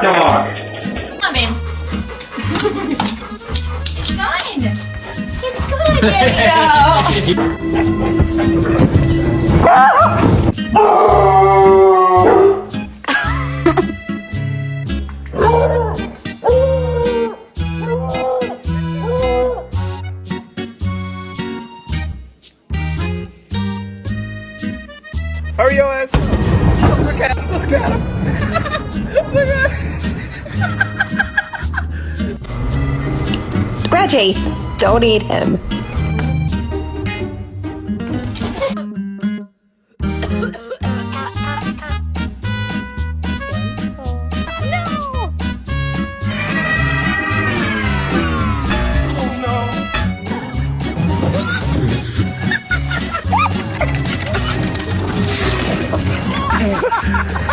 hot dog. Come on, babe. It's good. It's good, Daniel. Hurry your ass up. Look at him, look at him. Look at him. Reggie, don't eat him.